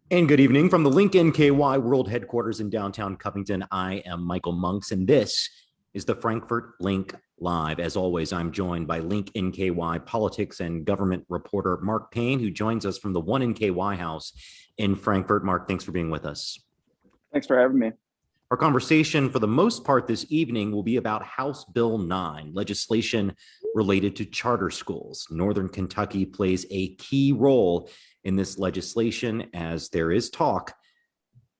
And good evening from the Link NKY World Headquarters in downtown Covington. I am Michael Monks, and this is the Frankfort Link Live. As always, I'm joined by Link NKY politics and government reporter Mark Payne, who joins us from the One NKY House in Frankfort. Mark, thanks for being with us. Thanks for having me. Our conversation, for the most part this evening, will be about House Bill 9, legislation related to charter schools. Northern Kentucky plays a key role in this legislation, as there is talk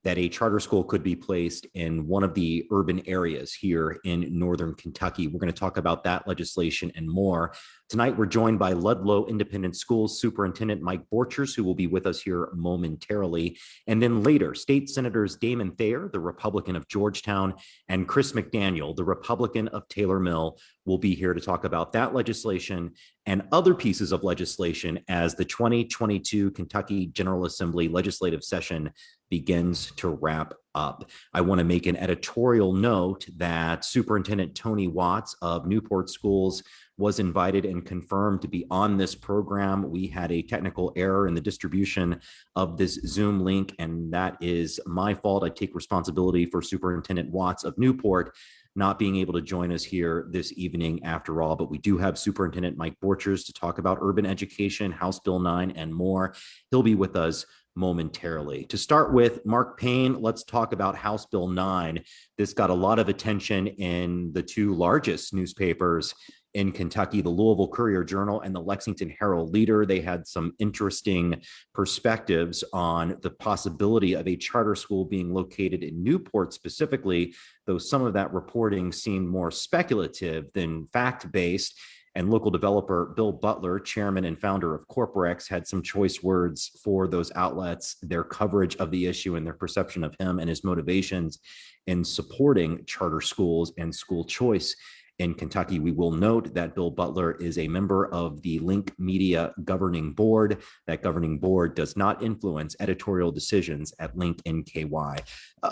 that a charter school could be placed in one of the urban areas here in Northern Kentucky. We're going to talk about that legislation and more. Tonight, we're joined by Ludlow Independent Schools Superintendent Mike Borchers, who will be with us here momentarily. And then later, State Senators Damon Thayer, the Republican of Georgetown, and Chris McDaniel, the Republican of Taylor Mill, will be here to talk about that legislation and other pieces of legislation as the 2022 Kentucky General Assembly legislative session begins to wrap up. I want to make an editorial note that Superintendent Tony Watts of Newport Schools was invited and confirmed to be on this program. We had a technical error in the distribution of this Zoom link, and that is my fault. I take responsibility for Superintendent Watts of Newport not being able to join us here this evening after all, but we do have Superintendent Mike Borchers to talk about urban education, House Bill 9, and more. He'll be with us momentarily. To start with, Mark Payne, let's talk about House Bill 9. This got a lot of attention in the two largest newspapers in Kentucky, the Louisville Courier-Journal and the Lexington Herald-Leader. They had some interesting perspectives on the possibility of a charter school being located in Newport specifically, though some of that reporting seemed more speculative than fact-based. And local developer Bill Butler, chairman and founder of Corporex, had some choice words for those outlets, their coverage of the issue and their perception of him and his motivations in supporting charter schools and school choice in Kentucky. We will note that Bill Butler is a member of the Link Media Governing Board. That governing board does not influence editorial decisions at Link NKY.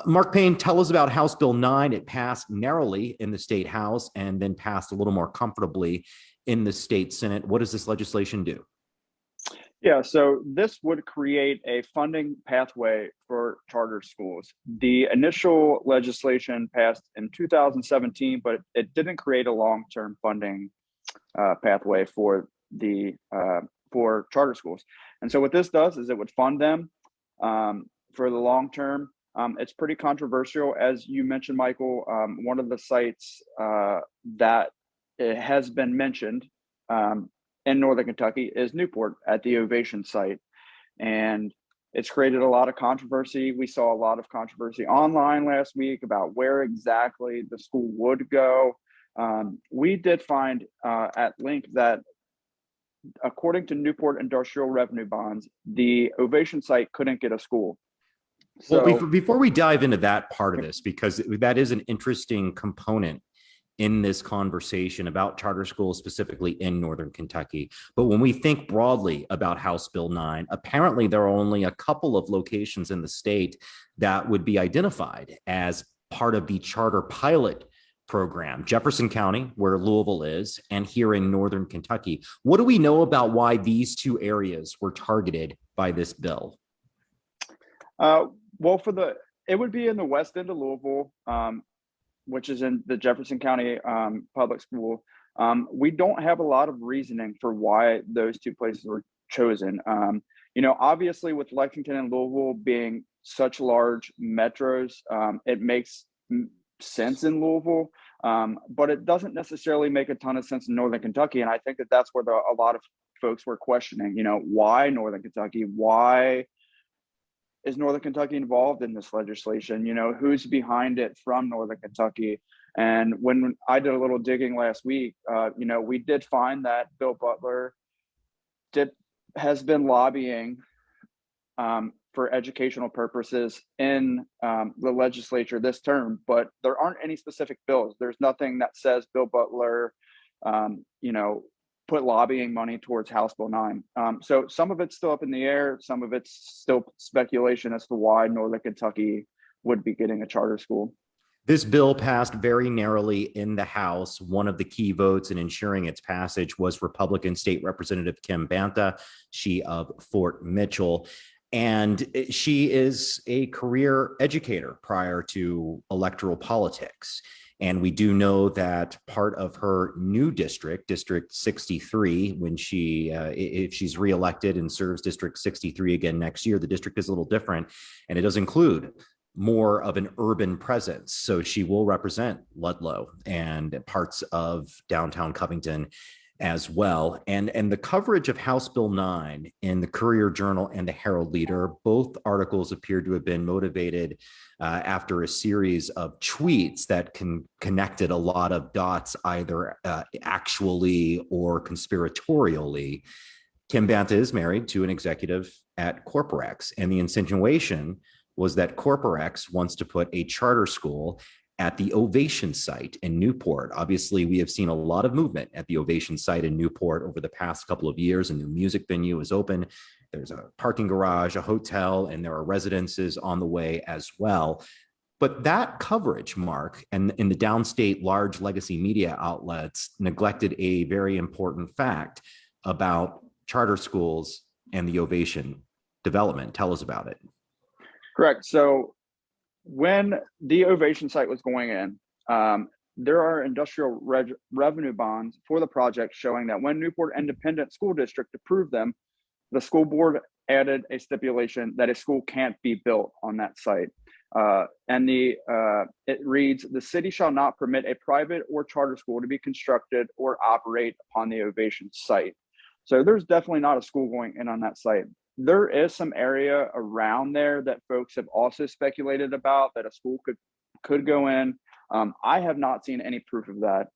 Mark Payne, tell us about House Bill 9. It passed narrowly in the state house and then passed a little more comfortably in the state Senate. What does this legislation do? Yeah, so this would create a funding pathway for charter schools. The initial legislation passed in 2017, but it didn't create a long-term funding pathway for charter schools. And so what this does is it would fund them for the long term. It's pretty controversial, as you mentioned, Michael. One of the sites that it has been mentioned in Northern Kentucky is Newport at the Ovation site. And it's created a lot of controversy. We saw a lot of controversy online last week about where exactly the school would go. We did find at Link that according to Newport Industrial Revenue Bonds, the Ovation site couldn't get a school. So, well, before we dive into that part of this, because that is an interesting component in this conversation about charter schools, specifically in Northern Kentucky. But when we think broadly about House Bill 9, apparently there are only a couple of locations in the state that would be identified as part of the charter pilot program: Jefferson County, where Louisville is, and here in Northern Kentucky. What do we know about why these two areas were targeted by this bill? Well, it would be in the west end of Louisville, which is in the Jefferson County public school. We don't have a lot of reasoning for why those two places were chosen. Obviously with Lexington and Louisville being such large metros, it makes sense in Louisville, but it doesn't necessarily make a ton of sense in Northern Kentucky. And I think that that's where a lot of folks were questioning, why Northern Kentucky? Why is Northern Kentucky involved in this legislation? Who's behind it from Northern Kentucky? And when I did a little digging last week, we did find that Bill Butler has been lobbying for educational purposes in the legislature this term, but there aren't any specific bills. There's nothing that says Bill Butler, put lobbying money towards House Bill 9. So some of it's still up in the air. Some of it's still speculation as to why Northern Kentucky would be getting a charter school. This bill passed very narrowly in the House. One of the key votes in ensuring its passage was Republican State Representative Kim Bantha, she of Fort Mitchell. And she is a career educator prior to electoral politics. And we do know that part of her new district, District 63, when if she's reelected and serves District 63 again next year, the district is a little different, and it does include more of an urban presence. So she will represent Ludlow and parts of downtown Covington as well. And the coverage of House Bill 9 in the Courier Journal and the Herald Leader, both articles appear to have been motivated after a series of tweets that connected a lot of dots, either actually or conspiratorially. Kim Banta is married to an executive at Corporex, and the insinuation was that Corporex wants to put a charter school at the Ovation site in Newport. Obviously, we have seen a lot of movement at the Ovation site in Newport over the past couple of years. A new music venue is open. There's a parking garage, a hotel, and there are residences on the way as well. But that coverage, Mark, and in the downstate large legacy media outlets neglected a very important fact about charter schools and the Ovation development. Tell us about it. Correct. So when the Ovation site was going in, there are industrial revenue bonds for the project showing that when Newport Independent School District approved them, the school board added a stipulation that a school can't be built on that site. And it reads, the city shall not permit a private or charter school to be constructed or operate upon the Ovation site. So there's definitely not a school going in on that site. There is some area around there that folks have also speculated about that a school could go in. I have not seen any proof of that.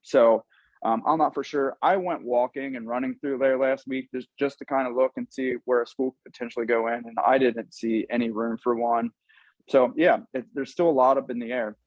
So I'm not for sure. I went walking and running through there last week just to kind of look and see where a school could potentially go in, and I didn't see any room for one. So yeah, there's still a lot up in the air.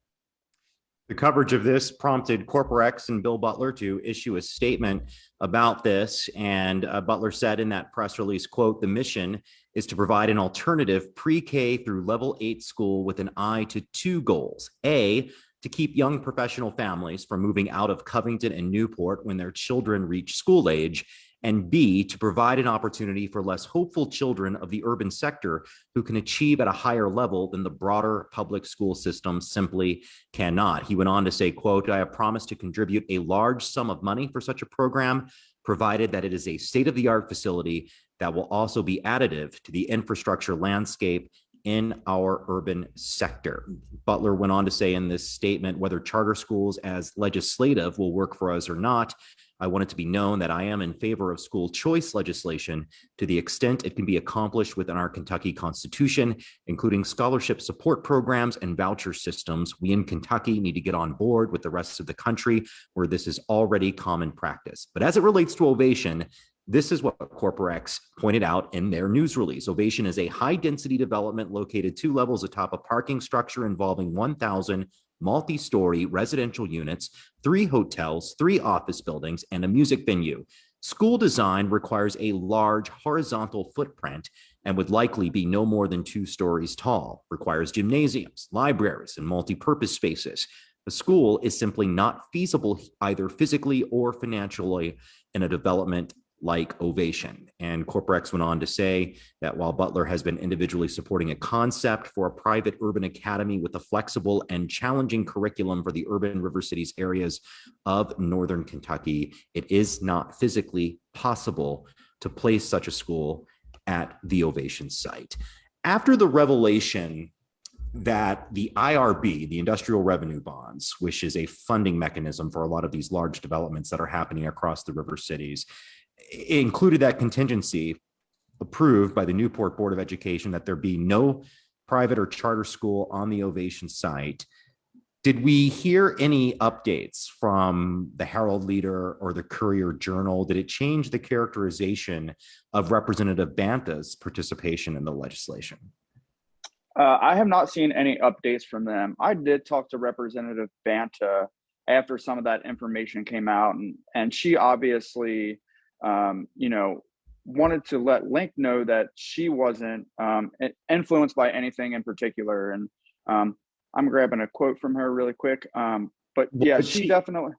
The coverage of this prompted Corporex and Bill Butler to issue a statement about this. And Butler said in that press release, quote, the mission is to provide an alternative pre-K through level 8 school with an eye to two goals. A, to keep young professional families from moving out of Covington and Newport when their children reach school age, and B, to provide an opportunity for less hopeful children of the urban sector who can achieve at a higher level than the broader public school system simply cannot. He went on to say, quote, I have promised to contribute a large sum of money for such a program, provided that it is a state-of-the-art facility that will also be additive to the infrastructure landscape in our urban sector. Butler went on to say in this statement, whether charter schools as legislative will work for us or not, I want it to be known that I am in favor of school choice legislation to the extent it can be accomplished within our Kentucky Constitution, including scholarship support programs and voucher systems. We in Kentucky need to get on board with the rest of the country where this is already common practice. But as it relates to Ovation, this is what Corporex pointed out in their news release. Ovation is a high-density development located 2 levels atop a parking structure involving 1,000 multi-story residential units, 3 hotels, 3 office buildings, and a music venue. School design requires a large horizontal footprint and would likely be no more than 2 stories tall, requires gymnasiums, libraries, and multi-purpose spaces. A school is simply not feasible either physically or financially in a development like Ovation. And Corporex went on to say that while Butler has been individually supporting a concept for a private urban academy with a flexible and challenging curriculum for the urban river cities areas of Northern Kentucky, it is not physically possible to place such a school at the Ovation site. After the revelation that the IRB, the Industrial Revenue Bonds, which is a funding mechanism for a lot of these large developments that are happening across the river cities, included that contingency approved by the Newport Board of Education that there be no private or charter school on the Ovation site. Did we hear any updates from the Herald Leader or the Courier Journal? Did it change the characterization of Representative Banta's participation in the legislation? I have not seen any updates from them. I did talk to Representative Banta after some of that information came out, and she obviously wanted to let Link know that she wasn't influenced by anything in particular. And I'm grabbing a quote from her really quick. But yeah, she definitely.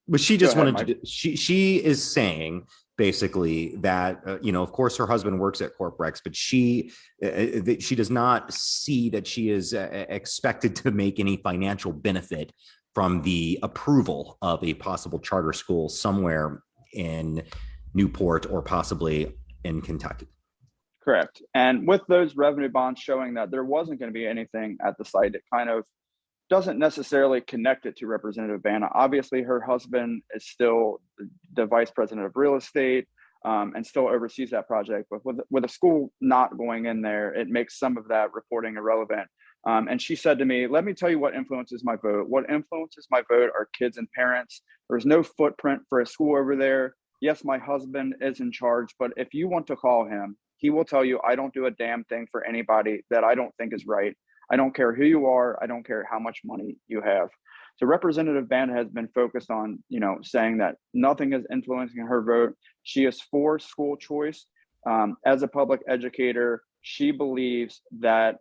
But she just wanted to. She is saying basically that of course her husband works at Corprex, but she does not see that she is expected to make any financial benefit from the approval of a possible charter school somewhere in Newport or possibly in Kentucky. Correct. And with those revenue bonds showing that there wasn't going to be anything at the site, it kind of doesn't necessarily connect it to Representative Vanna. Obviously, her husband is still the vice president of real estate and still oversees that project. But with a school not going in there, it makes some of that reporting irrelevant. And she said to me, let me tell you what influences my vote. What influences my vote are kids and parents. There's no footprint for a school over there. Yes, my husband is in charge, but if you want to call him, he will tell you, I don't do a damn thing for anybody that I don't think is right. I don't care who you are. I don't care how much money you have. So Representative Vanna has been focused on, saying that nothing is influencing her vote. She is for school choice. As a public educator, she believes that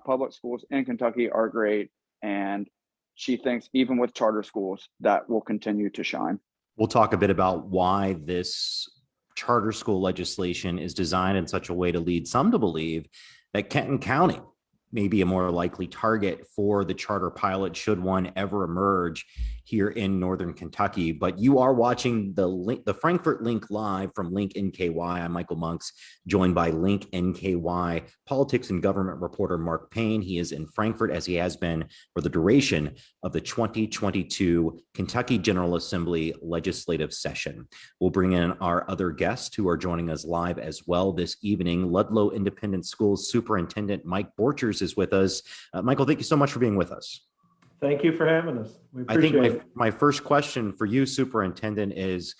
public schools in Kentucky are great. And she thinks even with charter schools, that will continue to shine. We'll talk a bit about why this charter school legislation is designed in such a way to lead some to believe that Kenton County may be a more likely target for the charter pilot should one ever emerge here in Northern Kentucky. But you are watching the Frankfort Link live from Link NKY. I'm Michael Monks, joined by Link NKY politics and government reporter Mark Payne. He is in Frankfort, as he has been for the duration of the 2022 Kentucky General Assembly legislative session. We'll bring in our other guests who are joining us live as well this evening. Ludlow Independent Schools Superintendent Mike Borchers is with us. Michael, thank you so much for being with us. Thank you for having us. We appreciate it. My first question for you, Superintendent, is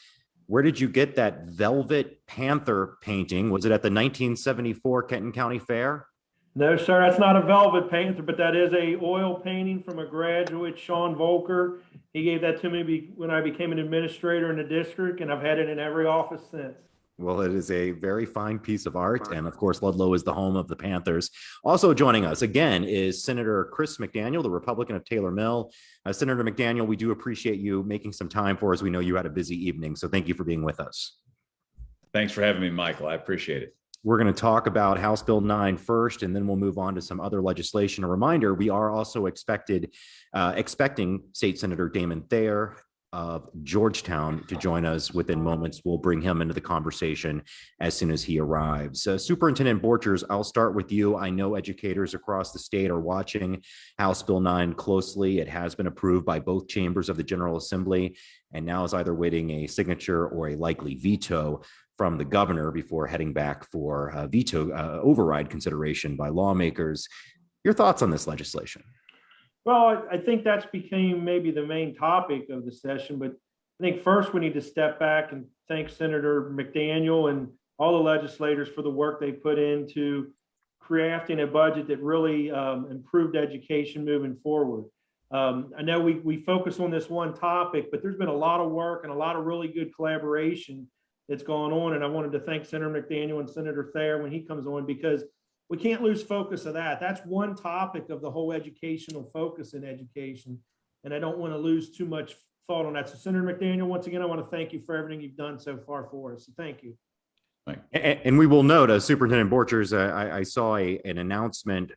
where did you get that Velvet Panther painting? Was it at the 1974 Kenton County Fair? No, sir, that's not a Velvet Panther, but that is a oil painting from a graduate, Sean Volker. He gave that to me when I became an administrator in the district, and I've had it in every office since. Well, it is a very fine piece of art. And of course, Ludlow is the home of the Panthers. Also joining us again is Senator Chris McDaniel, the Republican of Taylor Mill. Senator McDaniel, we do appreciate you making some time for us. We know you had a busy evening, so thank you for being with us. Thanks for having me, Michael. I appreciate it. We're going to talk about House Bill 9 first, and then we'll move on to some other legislation. A reminder, we are also expecting State Senator Damon Thayer of Georgetown to join us within moments. We'll bring him into the conversation as soon as he arrives. Superintendent Borchers, I'll start with you. I know educators across the state are watching House Bill 9 closely. It has been approved by both chambers of the General Assembly and now is either waiting a signature or a likely veto from the governor before heading back for veto override consideration by lawmakers. Your thoughts on this legislation? Well, I think that's became maybe the main topic of the session, but I think first we need to step back and thank Senator McDaniel and all the legislators for the work they put into crafting a budget that really improved education moving forward. I know we focus on this one topic, but there's been a lot of work and a lot of really good collaboration that's gone on. And I wanted to thank Senator McDaniel and Senator Thayer when he comes on, because we can't lose focus of that. That's one topic of the whole educational focus in education. And I don't want to lose too much thought on that. So Senator McDaniel, once again, I want to thank you for everything you've done so far for us. So thank you. And we will note, Superintendent Borchers, I saw an announcement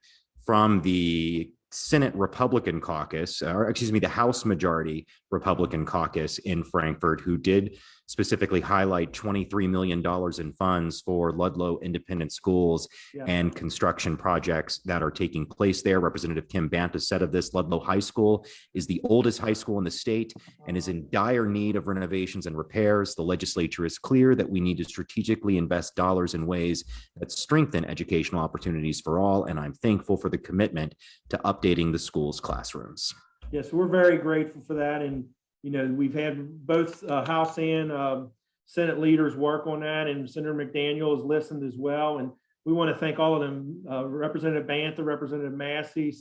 from the Senate Republican caucus, or excuse me, the House Majority Republican caucus in Frankfort, who did specifically highlight $23 million in funds for Ludlow independent schools and construction projects that are taking place there. Representative Kim Banta said of this, Ludlow High School is the oldest high school in the state and is in dire need of renovations and repairs. The legislature is clear that we need to strategically invest dollars in ways that strengthen educational opportunities for all, and I'm thankful for the commitment to updating the school's classrooms. Yes, we're very grateful for that. And we've had both House and Senate leaders work on that, and Senator McDaniel has listened as well. And we want to thank all of them, Representative Bantha, Representative Massey,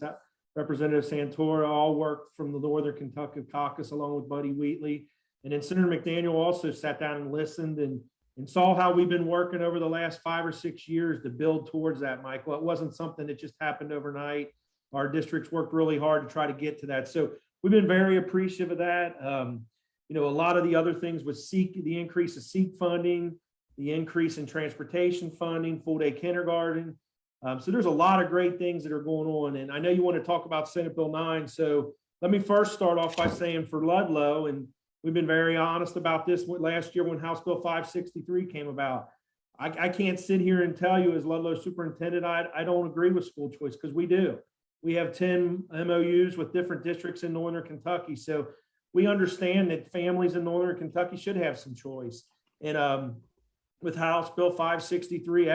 Representative Santora, all worked from the Northern Kentucky caucus along with Buddy Wheatley. And then Senator McDaniel also sat down and listened and saw how we've been working over the last 5 or 6 years to build towards that, Michael. It wasn't something that just happened overnight. Our districts worked really hard to try to get to that. So we've been very appreciative of that. a lot of the other things with the increase of SEEK funding, the increase in transportation funding, full day kindergarten. So there's a lot of great things that are going on. And I know you want to talk about Senate Bill 9. So let me first start off by saying for Ludlow, and we've been very honest about this last year when House Bill 563 came about. I can't sit here and tell you as Ludlow superintendent, I don't agree with school choice, because we do. We have 10 MOUs with different districts in Northern Kentucky. So we understand that families in Northern Kentucky should have some choice. And with House Bill 563,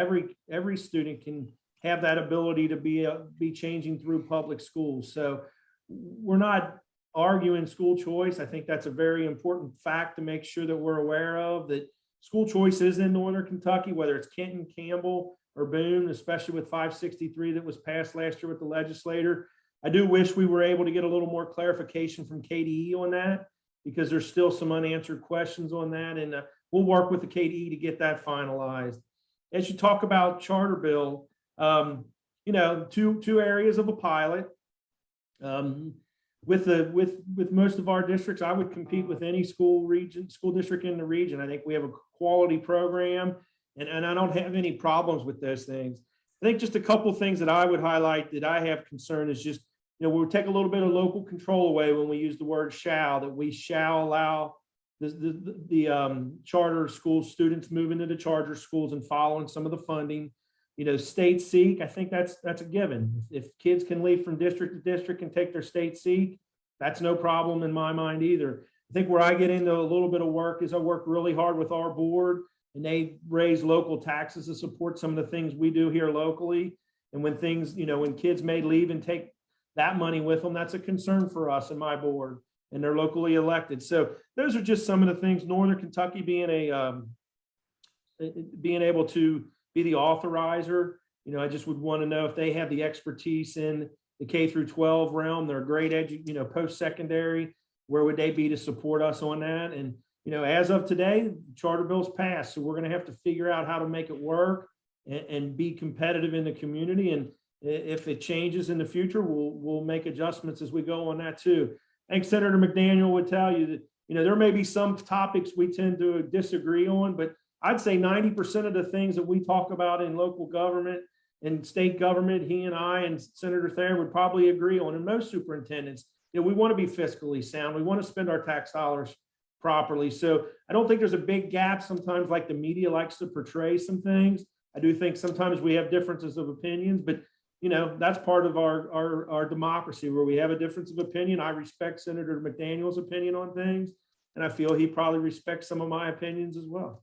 every student can have that ability to be changing through public schools. So we're not arguing school choice. I think that's a very important fact to make sure that we're aware of, that school choice is in Northern Kentucky, whether it's Kenton, Campbell, or Boone, especially with 563 that was passed last year with the legislator. I do wish we were able to get a little more clarification from KDE on that, because there's still some unanswered questions on that. And we'll work with the KDE to get that finalized. As you talk about charter bill, two areas of a pilot. With most of our districts, I would compete with any school district in the region. I think we have a quality program, and I don't have any problems with those things. I think just a couple of things that I would highlight that I have concern is just, we'll take a little bit of local control away when we use the word shall, that we shall allow the charter school students move into the charter schools and following some of the funding. State seek, I think that's a given. If kids can leave from district to district and take their state seek, that's no problem in my mind either. I think where I get into a little bit of work is I work really hard with our board, and they raise local taxes to support some of the things we do here locally. And when when kids may leave and take that money with them, that's a concern for us and my board, and they're locally elected. So those are just some of the things. Northern Kentucky being able to be the authorizer. I just would want to know if they have the expertise in the K through 12 realm. They're great post-secondary. Where would they be to support us on that? And, as of today, charter bills passed. So we're going to have to figure out how to make it work and be competitive in the community. And if it changes in the future, we'll make adjustments as we go on that too. I think Senator McDaniel would tell you that, there may be some topics we tend to disagree on, but I'd say 90% of the things that we talk about in local government and state government, he and I and Senator Thayer would probably agree on. And most superintendents, we want to be fiscally sound. We want to spend our tax dollars properly. So I don't think there's a big gap sometimes like the media likes to portray some things. I do think sometimes we have differences of opinions, but that's part of our democracy where we have a difference of opinion. I respect Senator McDaniel's opinion on things, and I feel he probably respects some of my opinions as well.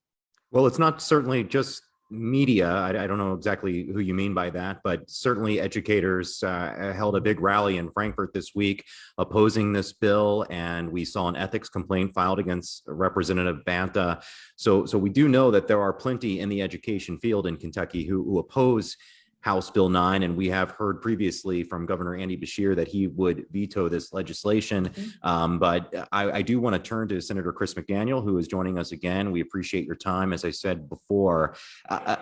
Well, it's not certainly just media. I don't know exactly who you mean by that, but certainly educators held a big rally in Frankfort this week opposing this bill, and we saw an ethics complaint filed against Representative Banta. So we do know that there are plenty in the education field in Kentucky who oppose House Bill 9, and we have heard previously from Governor Andy Beshear that he would veto this legislation. But I do want to turn to Senator Chris McDaniel, who is joining us again. We appreciate your time. As I said before,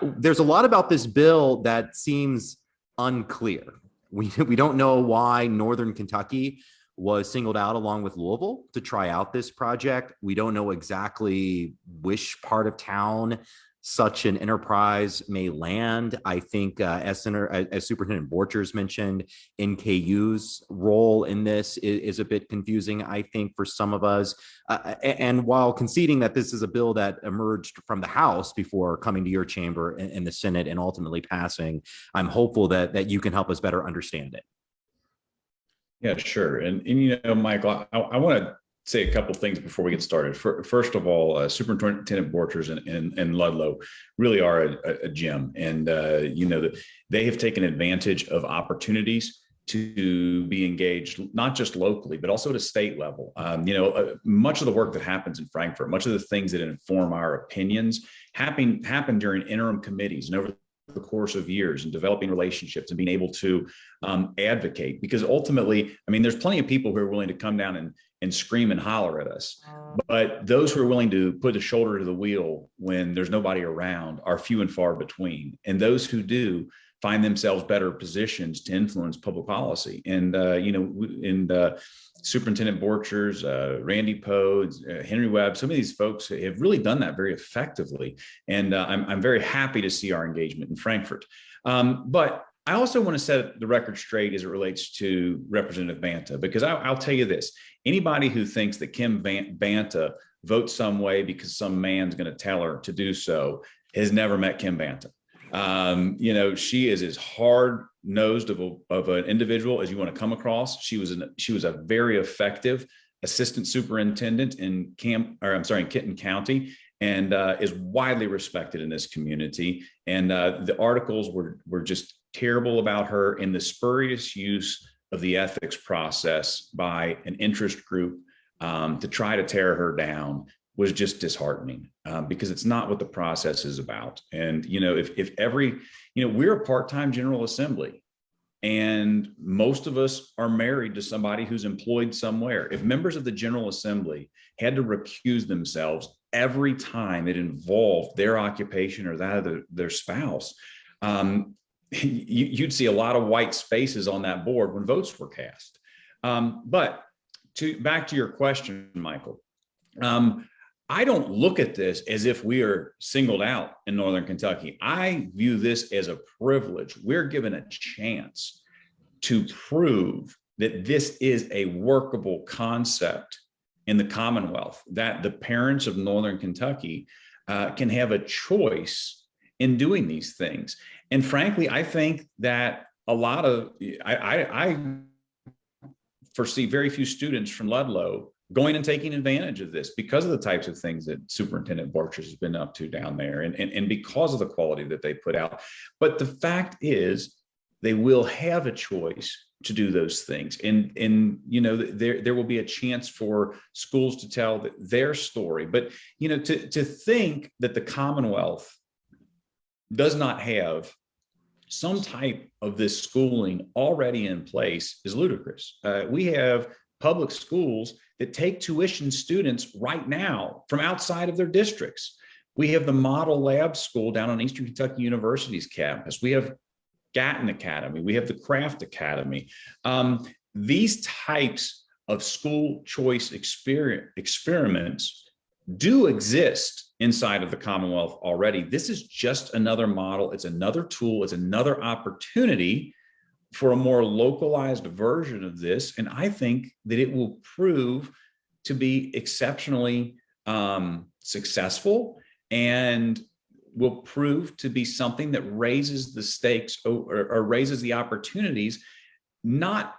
there's a lot about this bill that seems unclear. We don't know why Northern Kentucky was singled out along with Louisville to try out this project. We don't know exactly which part of town such an enterprise may land. I think as Superintendent Borchers mentioned, NKU's role in this is a bit confusing, I think, for some of us. And while conceding that this is a bill that emerged from the House before coming to your chamber in the Senate and ultimately passing, I'm hopeful that you can help us better understand it. Yeah, sure. And Michael, I want to say a couple of things before we get started. First of all, Superintendent Borchers and Ludlow really are a gem, and they have taken advantage of opportunities to be engaged, not just locally, but also at a state level. Much of the work that happens in Frankfort, much of the things that inform our opinions happen during interim committees and over the course of years, and developing relationships and being able to advocate, because ultimately, there's plenty of people who are willing to come down and scream and holler at us, but those who are willing to put a shoulder to the wheel when there's nobody around are few and far between. And those who do find themselves better positions to influence public policy. And, Superintendent Borchers, Randy Poe, Henry Webb, some of these folks have really done that very effectively. And I'm very happy to see our engagement in Frankfort. But I also want to set the record straight as it relates to Representative Banta, because I'll tell you this, anybody who thinks that Kim Banta votes some way because some man's going to tell her to do so has never met Kim Banta. She is as hard-nosed of an individual as you want to come across. She was a very effective assistant superintendent in Kenton County, and is widely respected in this community. And the articles were just terrible about her, and the spurious use of the ethics process by an interest group to try to tear her down was just disheartening, because it's not what the we're a part-time General Assembly, and most of us are married to somebody who's employed somewhere. If members of the General Assembly had to recuse themselves every time it involved their occupation or that of their spouse, you'd see a lot of white spaces on that board when votes were cast. But back to your question, Michael, I don't look at this as if we are singled out in Northern Kentucky. I view this as a privilege. We're given a chance to prove that this is a workable concept in the Commonwealth, that the parents of Northern Kentucky can have a choice in doing these things. And frankly, I think that I foresee very few students from Ludlow going and taking advantage of this because of the types of things that Superintendent Borchers has been up to down there, and because of the quality that they put out. But the fact is, they will have a choice to do those things. And there will be a chance for schools to tell their story. But, to think that the Commonwealth does not have some type of this schooling already in place is ludicrous. We have public schools that take tuition students right now from outside of their districts. We have the Model Lab School down on Eastern Kentucky University's campus. We have Gatton Academy. We have the Craft Academy. These types of school choice experiments do exist inside of the Commonwealth already. This is just another model. It's another tool. It's another opportunity for a more localized version of this. And I think that it will prove to be exceptionally successful, and will prove to be something that raises the stakes or raises the opportunities, not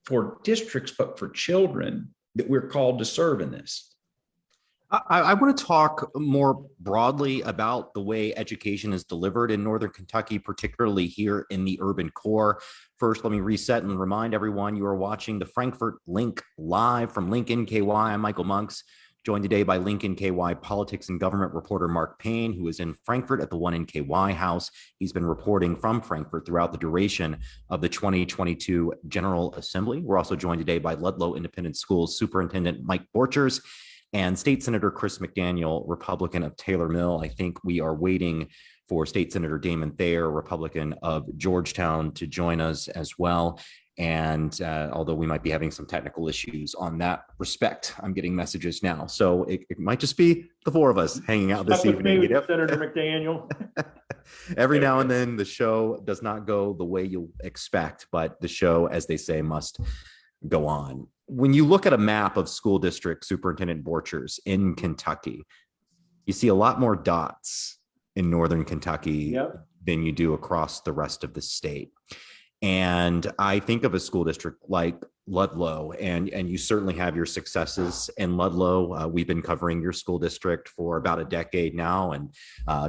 for districts, but for children that we're called to serve in this. I want to talk more broadly about the way education is delivered in Northern Kentucky, particularly here in the urban core. First, let me reset and remind everyone you are watching the Frankfort Link live from Lincoln, KY. I'm Michael Monks, joined today by Lincoln, KY politics and government reporter Mark Payne, who is in Frankfort at the One in KY house. He's been reporting from Frankfort throughout the duration of the 2022 General Assembly. We're also joined today by Ludlow Independent Schools Superintendent Mike Borchers and State Senator Chris McDaniel, Republican of Taylor Mill. I think we are waiting for State Senator Damon Thayer, Republican of Georgetown, to join us as well. And although we might be having some technical issues on that respect, I'm getting messages now. So it might just be the four of us hanging out this evening. Senator McDaniel. Every now and then the show does not go the way you'll expect, but the show, as they say, must go on. When you look at a map of school district Superintendent Borchers in Kentucky, you see a lot more dots in Northern Kentucky than you do across the rest of the state. And I think of a school district like Ludlow, and you certainly have your successes in Ludlow. We've been covering your school district for about a decade now, and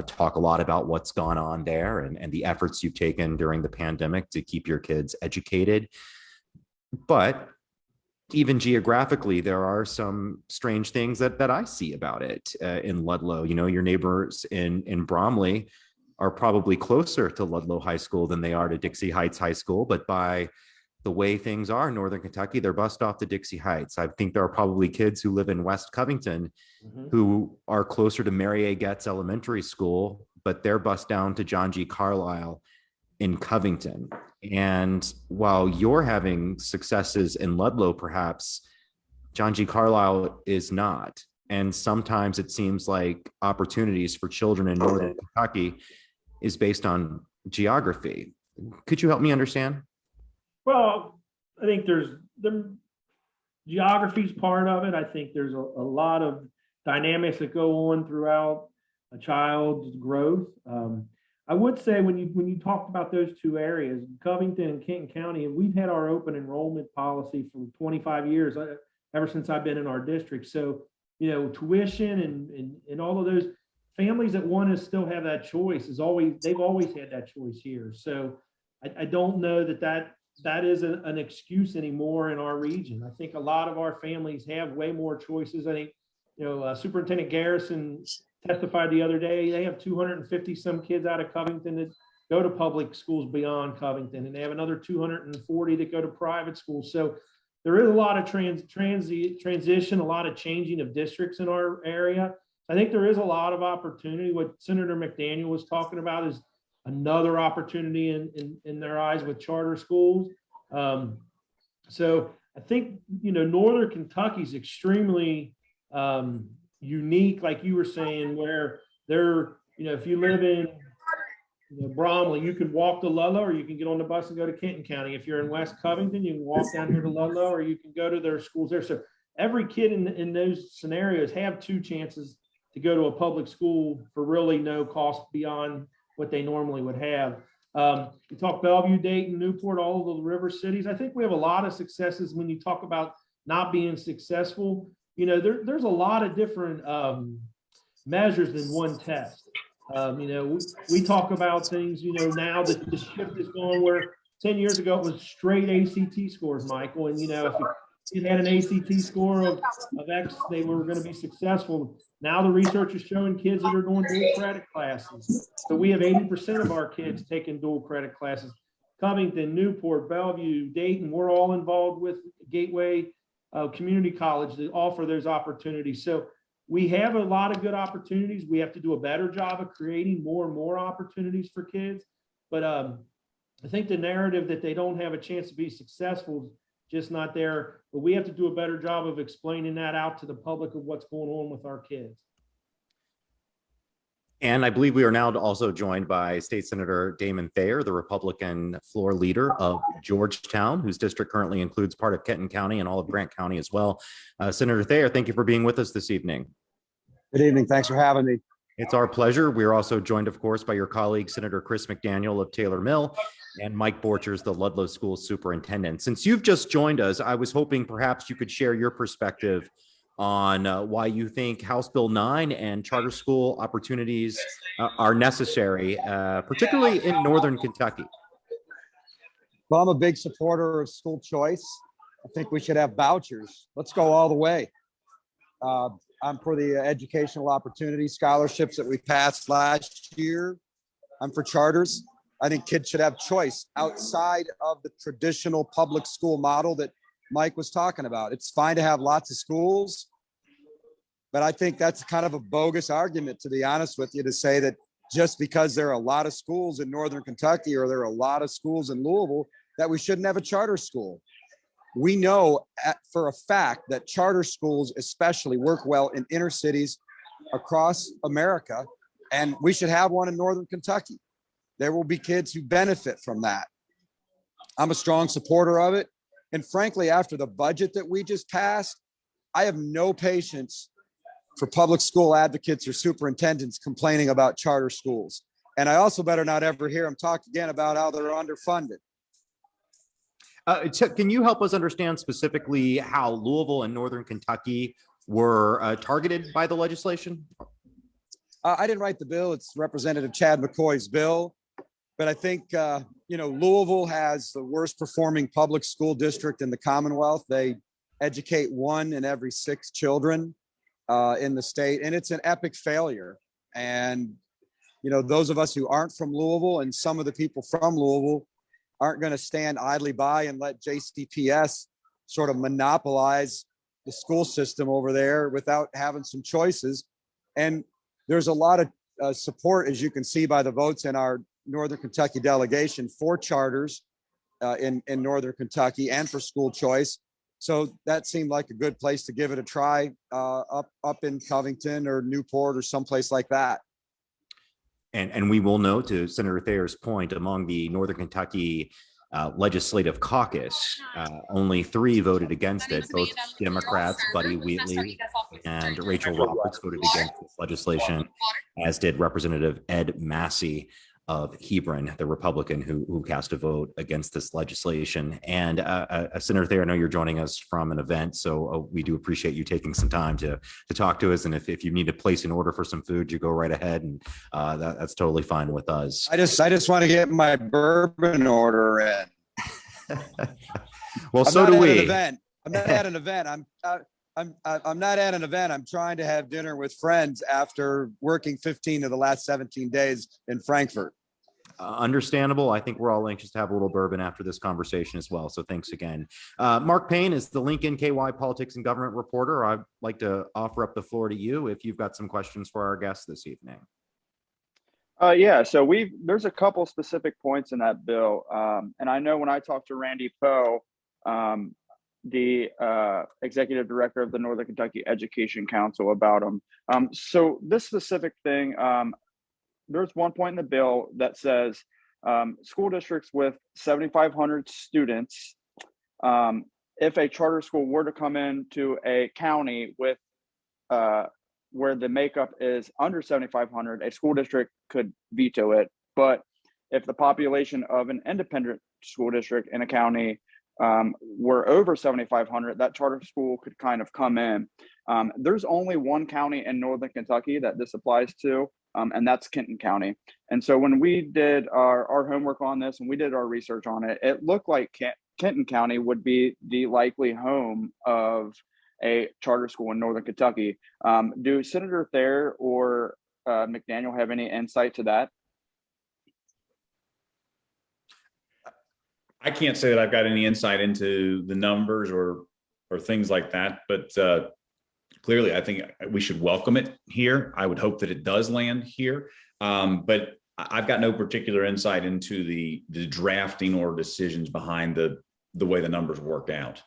talk a lot about what's gone on there and the efforts you've taken during the pandemic to keep your kids educated. But even geographically, there are some strange things that I see about it in Ludlow. Your neighbors in Bromley are probably closer to Ludlow High School than they are to Dixie Heights High School. But by the way things are in Northern Kentucky, they're bused off to Dixie Heights. I think there are probably kids who live in West Covington who are closer to Mary A. Getz Elementary School, but they're bused down to John G. Carlisle in Covington. And while you're having successes in Ludlow, perhaps John G. Carlisle is not. And sometimes it seems like opportunities for children in Northern Kentucky is based on geography. Could you help me understand? Well, I think there's the geography's part of it. I think there's a lot of dynamics that go on throughout a child's growth. I would say when you talked about those two areas, Covington and Kenton County, we've had our open enrollment policy for 25 years, ever since I've been in our district. So, you know, tuition and all of those families that want to still have that choice they've always had that choice here. So I don't know that is an excuse anymore in our region. I think a lot of our families have way more choices. I think, you know, Superintendent Garrison testified the other day, they have 250 some kids out of Covington that go to public schools beyond Covington, and they have another 240 that go to private schools. So there is a lot of transition, a lot of changing of districts in our area. I think there is a lot of opportunity. What Senator McDaniel was talking about is another opportunity in their eyes with charter schools. So I think, you know, Northern Kentucky is extremely unique, like you were saying, where they're, you know, if you live in, you know, Bromley, you can walk to Ludlow, or you can get on the bus and go to Kenton County. If you're in West Covington, you can walk down here to Ludlow, or you can go to their schools there. So every kid in those scenarios have two chances to go to a public school for really no cost beyond what they normally would have. You talk Bellevue, Dayton, Newport, all of the river cities. I think we have a lot of successes when you talk about not being successful. You know, there's a lot of different measures than one test. You know, we talk about things, you know, now that the shift is going where 10 years ago it was straight ACT scores, Michael. And, you know, if you had an ACT score of X, they were going to be successful. Now the research is showing kids that are doing dual credit classes. So we have 80% of our kids taking dual credit classes. Covington, Newport, Bellevue, Dayton, we're all involved with Gateway Community College that offer those opportunities. So we have a lot of good opportunities. We have to do a better job of creating more and more opportunities for kids. But I think the narrative that they don't have a chance to be successful is just not there. But we have to do a better job of explaining that out to the public of what's going on with our kids. And I believe we are now also joined by State Senator Damon Thayer, the Republican floor leader of Georgetown, whose district currently includes part of Kenton County and all of Grant County as well. Senator Thayer, thank you for being with us this evening. Good evening. Thanks for having me. It's our pleasure. We are also joined, of course, by your colleague, Senator Chris McDaniel of Taylor Mill, and Mike Borchers, the Ludlow School Superintendent. Since you've just joined us, I was hoping perhaps you could share your perspective on why you think House Bill 9 and charter school opportunities are necessary, particularly in Northern Kentucky. Well, I'm a big supporter of school choice. I think we should have vouchers. Let's go all the way. I'm for the educational opportunity scholarships that we passed last year. I'm for charters. I think kids should have choice outside of the traditional public school model that Mike was talking about. It's fine to have lots of schools, but I think that's kind of a bogus argument, to be honest with you, to say that just because there are a lot of schools in Northern Kentucky or there are a lot of schools in Louisville, that we shouldn't have a charter school. We know for a fact that charter schools especially work well in inner cities across America, and we should have one in Northern Kentucky. There will be kids who benefit from that. I'm a strong supporter of it. And frankly, after the budget that we just passed, I have no patience for public school advocates or superintendents complaining about charter schools. And I also better not ever hear them talk again about how they're underfunded. Can you help us understand specifically how Louisville and Northern Kentucky were targeted by the legislation? I didn't write the bill. It's Representative Chad McCoy's bill. But I think, Louisville has the worst performing public school district in the Commonwealth. They educate 1 in every 6 children in the state, and it's an epic failure. And, those of us who aren't from Louisville and some of the people from Louisville aren't going to stand idly by and let JCPS sort of monopolize the school system over there without having some choices. And there's a lot of support, as you can see by the votes in our Northern Kentucky delegation for charters in Northern Kentucky and for school choice. So that seemed like a good place to give it a try up in Covington or Newport or someplace like that. And we will note, to Senator Thayer's point, among the Northern Kentucky Legislative Caucus, only 3 voted against it. Both Democrats, Buddy Wheatley and Rachel Roberts, voted against this legislation, as did Representative Ed Massey of Hebron, the Republican who cast a vote against this legislation. And Senator Thayer, I know you're joining us from an event, so we do appreciate you taking some time to talk to us. And if you need to place an order for some food, you go right ahead, and that's totally fine with us. I just want to get my bourbon order in. Well, so do we. I'm not at an event. I'm not at an event. I'm trying to have dinner with friends after working 15 of the last 17 days in Frankfort. Understandable. I think we're all anxious to have a little bourbon after this conversation as well. So thanks again. Mark Payne is the Lincoln KY Politics and Government reporter. I'd like to offer up the floor to you if you've got some questions for our guests this evening. Yeah, so there's a couple specific points in that bill. And I know when I talked to Randy Poe, the executive director of the Northern Kentucky Education Council, about them. So this specific thing, there's one point in the bill that says school districts with 7,500 students, if a charter school were to come into a county with where the makeup is under 7,500, a school district could veto it. But if the population of an independent school district in a county were over 7,500, that charter school could kind of come in. There's only one county in Northern Kentucky that this applies to, and that's Kenton County. And so when we did our homework on this and we did our research on it, it looked like Kenton County would be the likely home of a charter school in Northern Kentucky. Do Senator Thayer or McDaniel have any insight to that? I can't say that I've got any insight into the numbers or things like that, but clearly I think we should welcome it here. I would hope that it does land here, but I've got no particular insight into the drafting or decisions behind the way the numbers worked out.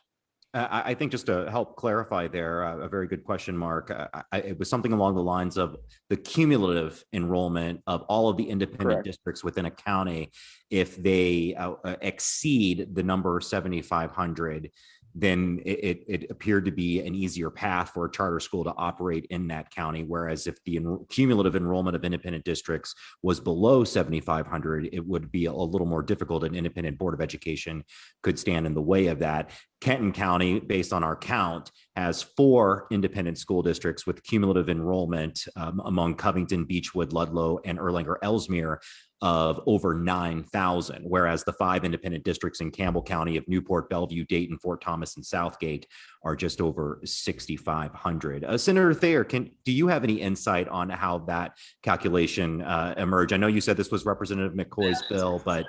I think just to help clarify there, a very good question, Mark. It was something along the lines of the cumulative enrollment of all of the independent Correct. districts within a county. If they exceed the number 7,500, then it appeared to be an easier path for a charter school to operate in that county. Whereas if the cumulative enrollment of independent districts was below 7,500, it would be a little more difficult. An independent board of education could stand in the way of that. Kenton County, based on our count, has 4 independent school districts with cumulative enrollment among Covington, Beechwood, Ludlow, and Erlanger-Ellesmere of over 9,000, whereas the 5 independent districts in Campbell County of Newport, Bellevue, Dayton, Fort Thomas, and Southgate are just over 6,500. Senator Thayer, do you have any insight on how that calculation emerged? I know you said this was Representative McCoy's bill, but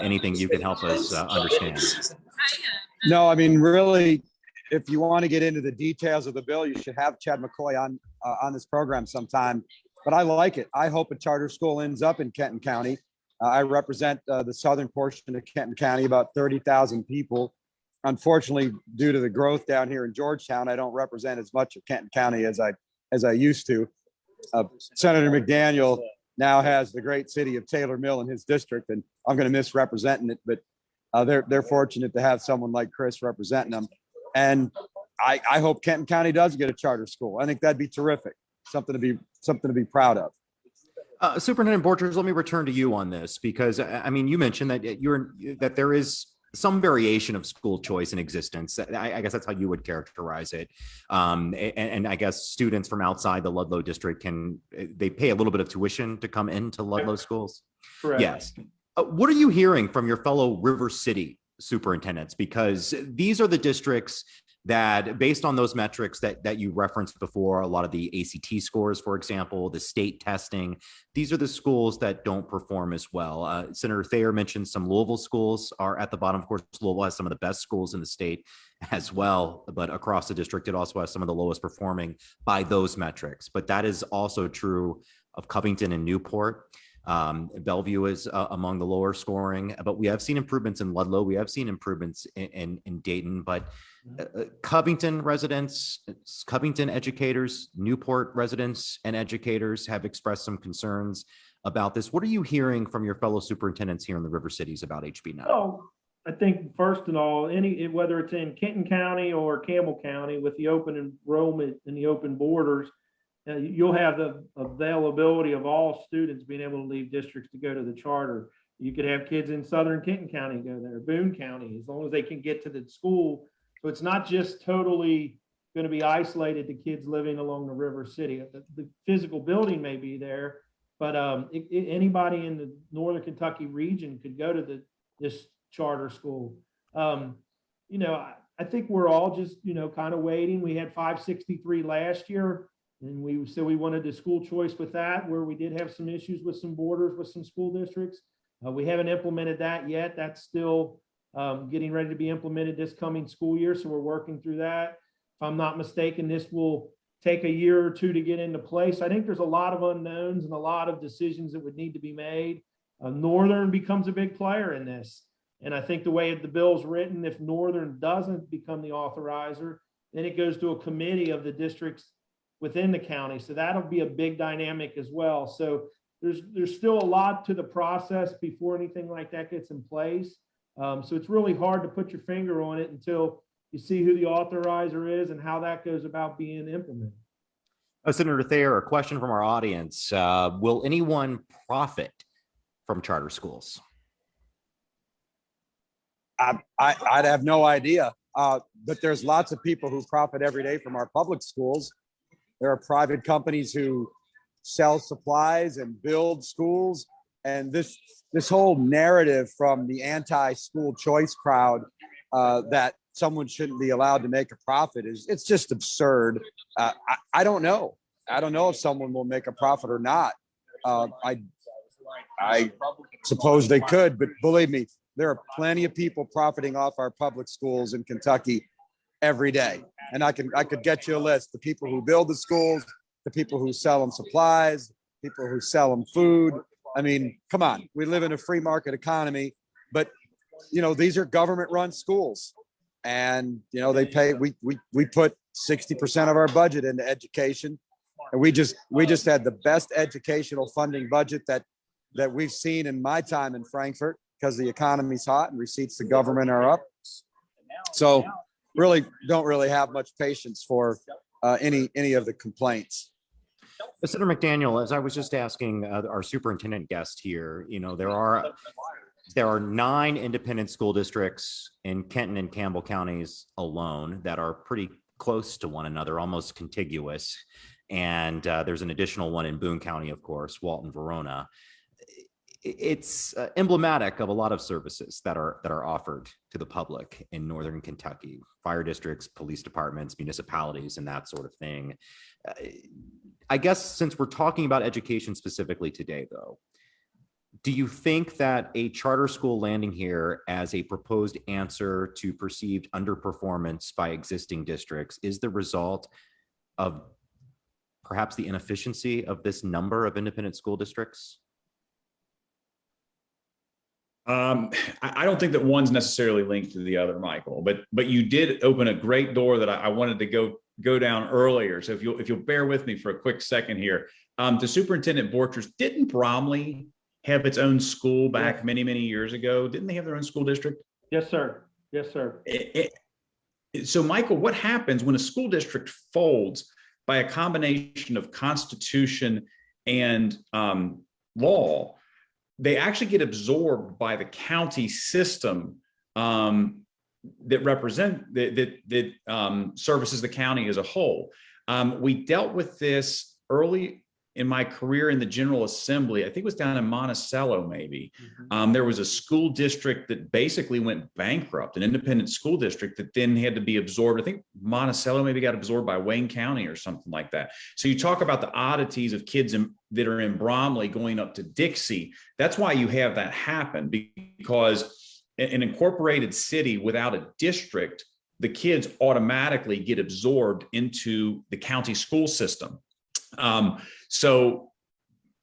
anything you can help us understand? No, I mean, really, if you want to get into the details of the bill, you should have Chad McCoy on this program sometime. But I like it. I hope a charter school ends up in Kenton County. I represent the southern portion of Kenton County, about 30,000 people. Unfortunately, due to the growth down here in Georgetown, I don't represent as much of Kenton County as I used to. Senator McDaniel now has the great city of Taylor Mill in his district, and I'm going to miss representing it. But they're fortunate to have someone like Chris representing them. And I hope Kenton County does get a charter school. I think that'd be terrific. Something to be proud of. Superintendent Borchers, let me return to you on this, because I mean, you mentioned that there is some variation of school choice in existence. I guess that's how you would characterize it. And I guess students from outside the Ludlow district they pay a little bit of tuition to come into Ludlow schools? Correct. Yes. What are you hearing from your fellow River City superintendents? Because these are the districts that, based on those metrics that you referenced before, a lot of the ACT scores, for example, the state testing, these are the schools that don't perform as well. Senator Thayer mentioned some Louisville schools are at the bottom. Of course, Louisville has some of the best schools in the state as well, but across the district, it also has some of the lowest performing by those metrics. But that is also true of Covington and Newport. Bellevue is among the lower scoring, but we have seen improvements in Ludlow. We have seen improvements in Dayton, but Covington residents, Covington educators, Newport residents and educators have expressed some concerns about this. What are you hearing from your fellow superintendents here in the River Cities about HB9? Oh, I think first of all, whether it's in Kenton County or Campbell County, with the open enrollment and the open borders, you'll have the availability of all students being able to leave districts to go to the charter. You could have kids in Southern Kenton County go there, Boone County, as long as they can get to the school. So it's not just totally going to be isolated to kids living along the River City. The physical building may be there, but anybody in the Northern Kentucky region could go to this charter school. I think we're all just, kind of waiting. We had 563 last year, and we said we wanted the school choice with that, where we did have some issues with some borders with some school districts. We haven't implemented that yet. That's still getting ready to be implemented this coming school year. So we're working through that. If I'm not mistaken, this will take a year or two to get into place. I think there's a lot of unknowns and a lot of decisions that would need to be made. Northern becomes a big player in this. And I think the way the bill's written, if Northern doesn't become the authorizer, then it goes to a committee of the districts within the county. So that'll be a big dynamic as well. So there's still a lot to the process before anything like that gets in place. So it's really hard to put your finger on it until you see who the authorizer is and how that goes about being implemented. Senator Thayer, a question from our audience. Will anyone profit from charter schools? I'd have no idea, but there's lots of people who profit every day from our public schools. There are private companies who sell supplies and build schools, and this whole narrative from the anti-school choice crowd that someone shouldn't be allowed to make a profit it's just absurd. I don't know. I don't know if someone will make a profit or not. I suppose they could, but believe me, there are plenty of people profiting off our public schools in Kentucky every day. And I could get you a list. The people who build the schools, the people who sell them supplies, people who sell them food. I mean, come on, we live in a free market economy, but these are government run schools, and they pay, we put 60% of our budget into education. And we just had the best educational funding budget that we've seen in my time in Frankfort, because the economy's hot and receipts to government are up. So don't really have much patience for any of the complaints. Senator McDaniel, as I was just asking our superintendent guest here, there are 9 independent school districts in Kenton and Campbell counties alone that are pretty close to one another, almost contiguous. And there's an additional one in Boone County, of course, Walton, Verona. It's emblematic of a lot of services that are offered to the public in Northern Kentucky: fire districts, police departments, municipalities, and that sort of thing. I guess since we're talking about education specifically today, though, do you think that a charter school landing here as a proposed answer to perceived underperformance by existing districts is the result of perhaps the inefficiency of this number of independent school districts? I don't think that one's necessarily linked to the other, Michael, but you did open a great door that I wanted to go down earlier. So if you'll bear with me for a quick second here, the Superintendent Borchers, didn't Bromley have its own school back many years ago? Didn't they have their own school district? Yes, sir. Yes, sir. So Michael, what happens when a school district folds by a combination of Constitution and law? They actually get absorbed by the county system that services the county as a whole. We dealt with this early in my career in the General Assembly. I think it was down in Monticello, maybe. Mm-hmm. There was a school district that basically went bankrupt, an independent school district that then had to be absorbed. I think Monticello maybe got absorbed by Wayne County or something like that. So you talk about the oddities of kids that are in Bromley going up to Dixie. That's why you have that happen, because an incorporated city without a district, the kids automatically get absorbed into the county school system. So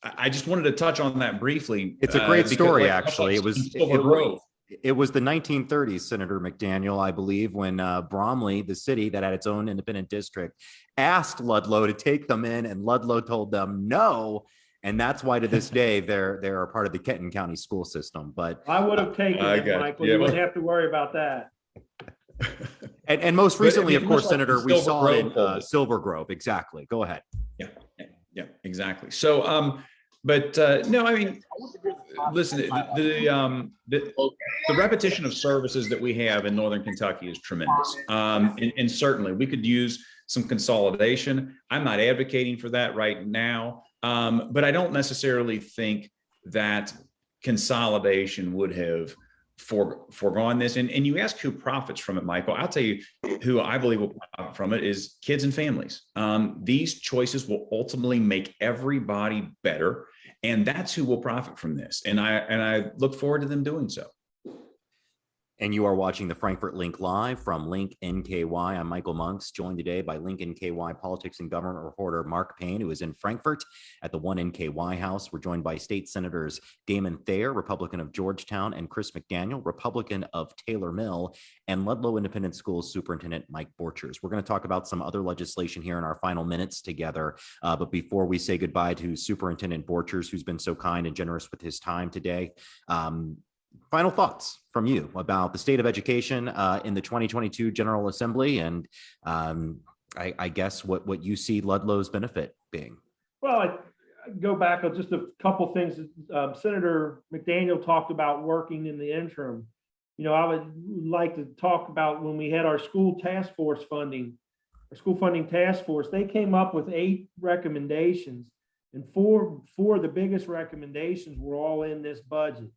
I just wanted to touch on that briefly. It's a great because, story, like, actually. It was Silver Grove. it was the 1930s, Senator McDaniel, I believe, when Bromley, the city that had its own independent district, asked Ludlow to take them in, and Ludlow told them no. And that's why to this day they're a part of the Kenton County school system. But I would have taken I it, got Michael. you. You Yeah, wouldn't have to worry about that. and most But, I recently, mean, of course, much like Senator, the we Silver saw Grove it in poll. Silver Grove. Exactly. Go ahead. Yeah, exactly. So, no, I mean, listen, the repetition of services that we have in Northern Kentucky is tremendous. And certainly we could use some consolidation. I'm not advocating for that right now, but I don't necessarily think that consolidation would have foregone this. And you ask who profits from it, Michael. I'll tell you who I believe will profit from it is kids and families. These choices will ultimately make everybody better, and that's who will profit from this. And I look forward to them doing so. And you are watching the Frankfort Link live from Link NKY. I'm Michael Monks, joined today by Link NKY politics and government reporter Mark Payne, who is in Frankfort at the 1NKY house. We're joined by State Senators Damon Thayer, Republican of Georgetown, and Chris McDaniel, Republican of Taylor Mill, and Ludlow Independent Schools Superintendent Mike Borchers. We're going to talk about some other legislation here in our final minutes together. But before we say goodbye to Superintendent Borchers, who's been so kind and generous with his time today, final thoughts from you about the state of education in the 2022 General Assembly, and I guess what you see Ludlow's benefit being. Well, I go back on just a couple things. Senator McDaniel talked about working in the interim. You know, I would like to talk about when we had our school task force funding, our school funding task force. They came up with 8 recommendations, and four of the biggest recommendations were all in this budget.